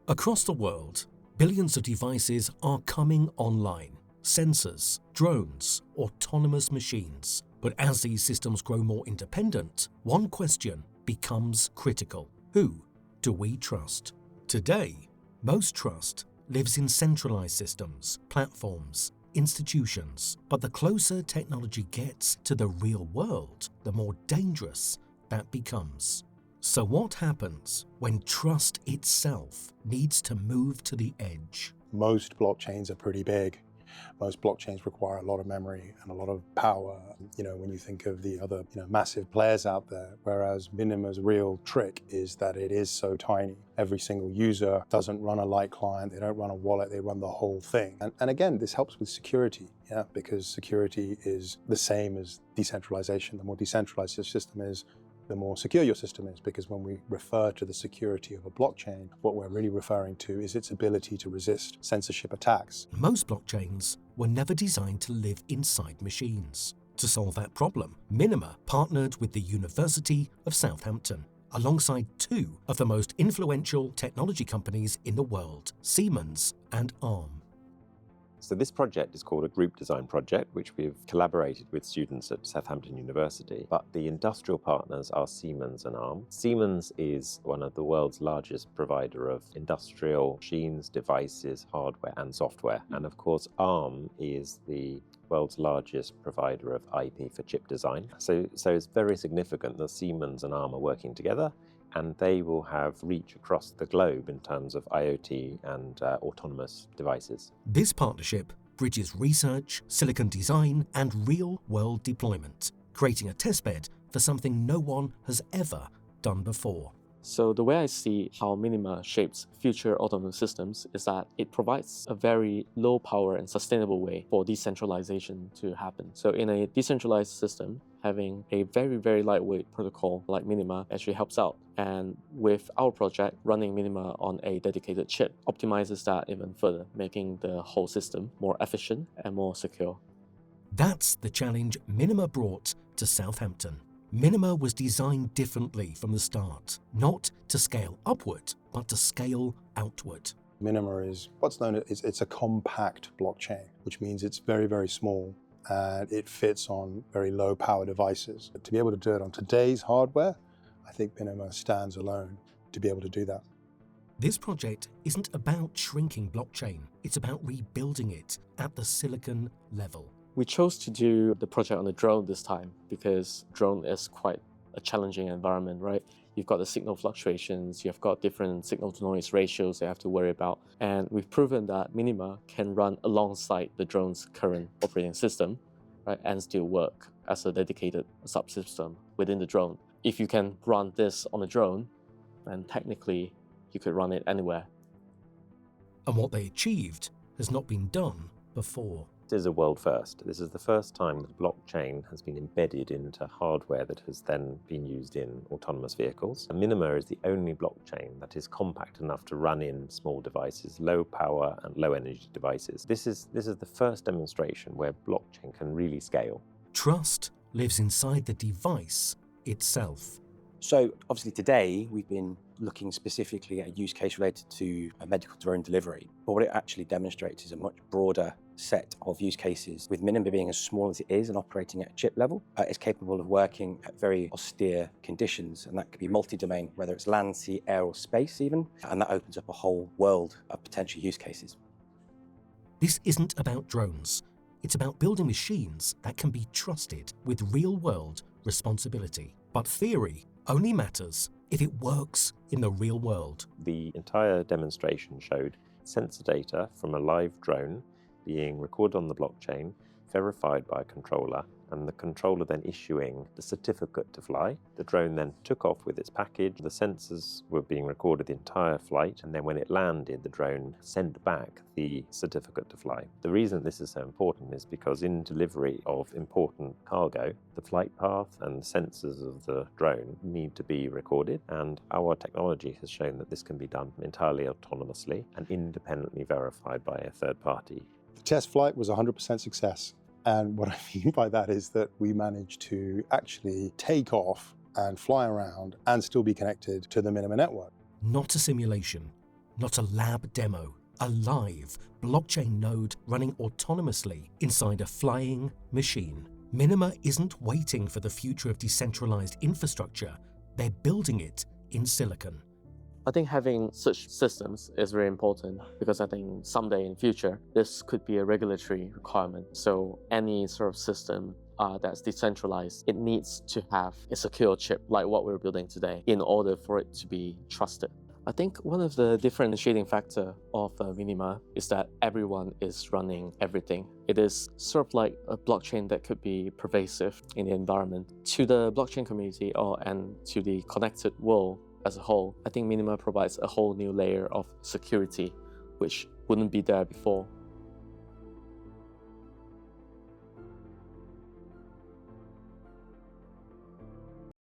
Across the world, billions of devices are coming online. Sensors, drones, autonomous machines. But as these systems grow more independent, one question becomes critical. Who do we trust? Today, most trust lives in centralized systems, platforms, institutions. But the closer technology gets to the real world, the more dangerous that becomes. So what happens when trust itself needs to move to the edge? Most blockchains are pretty big. Most blockchains require a lot of memory and a lot of power, when you think of the other, massive players out there. Whereas Minima's real trick is that it is so tiny. Every single user doesn't run a light client, they don't run a wallet, they run the whole thing. And again, this helps with security, because security is the same as decentralization. The more decentralized your system is, the more secure your system is, because when we refer to the security of a blockchain, what we're really referring to is its ability to resist censorship attacks. Most blockchains were never designed to live inside machines. To solve that problem, Minima partnered with the University of Southampton, alongside two of the most influential technology companies in the world, Siemens and Arm. So this project is called a group design project, which we've collaborated with students at Southampton University. But the industrial partners are Siemens and Arm. Siemens is one of the world's largest provider of industrial machines, devices, hardware and software. And of course, Arm is the world's largest provider of IP for chip design. So it's very significant that Siemens and Arm are working together, and they will have reach across the globe in terms of IoT and autonomous devices. This partnership bridges research, silicon design, and real-world deployment, creating a testbed for something no one has ever done before. So the way I see how Minima shapes future autonomous systems is that it provides a very low power and sustainable way for decentralization to happen. So in a decentralized system, having a very, very lightweight protocol like Minima actually helps out. And with our project, running Minima on a dedicated chip optimizes that even further, making the whole system more efficient and more secure. That's the challenge Minima brought to Southampton. Minima was designed differently from the start, not to scale upward, but to scale outward. Minima is what's known as it's a compact blockchain, which means it's very, very small and it fits on very low power devices. But to be able to do it on today's hardware, I think Minima stands alone to be able to do that. This project isn't about shrinking blockchain, it's about rebuilding it at the silicon level. We chose to do the project on a drone this time because drone is quite a challenging environment, right? You've got the signal fluctuations, you've got different signal-to-noise ratios you have to worry about. And we've proven that Minima can run alongside the drone's current operating system, right, and still work as a dedicated subsystem within the drone. If you can run this on a drone, then technically you could run it anywhere. And what they achieved has not been done before. This is a world first. This is the first time that blockchain has been embedded into hardware that has then been used in autonomous vehicles. And Minima is the only blockchain that is compact enough to run in small devices, low power and low energy devices. This is the first demonstration where blockchain can really scale. Trust lives inside the device itself. So obviously today we've been looking specifically at a use case related to a medical drone delivery. But what it actually demonstrates is a much broader set of use cases. With Minima being as small as it is and operating at a chip level, it's capable of working at very austere conditions, and that could be multi-domain, whether it's land, sea, air or space even, and that opens up a whole world of potential use cases. This isn't about drones. It's about building machines that can be trusted with real-world responsibility. But theory only matters if it works in the real world. The entire demonstration showed sensor data from a live drone being recorded on the blockchain, verified by a controller, and the controller then issuing the certificate to fly. The drone then took off with its package. The sensors were being recorded the entire flight, and then when it landed, the drone sent back the certificate to fly. The reason this is so important is because in delivery of important cargo, the flight path and the sensors of the drone need to be recorded, and our technology has shown that this can be done entirely autonomously and independently verified by a third party. The test flight was 100% success. And what I mean by that is that we managed to actually take off and fly around and still be connected to the Minima network. Not a simulation, not a lab demo, a live blockchain node running autonomously inside a flying machine. Minima isn't waiting for the future of decentralized infrastructure, they're building it in silicon. I think having such systems is very important because I think someday in the future, this could be a regulatory requirement. So any sort of system that's decentralized, it needs to have a secure chip like what we're building today in order for it to be trusted. I think one of the differentiating factor of Minima is that everyone is running everything. It is sort of like a blockchain that could be pervasive in the environment. To the blockchain community and to the connected world as a whole, I think Minima provides a whole new layer of security, which wouldn't be there before.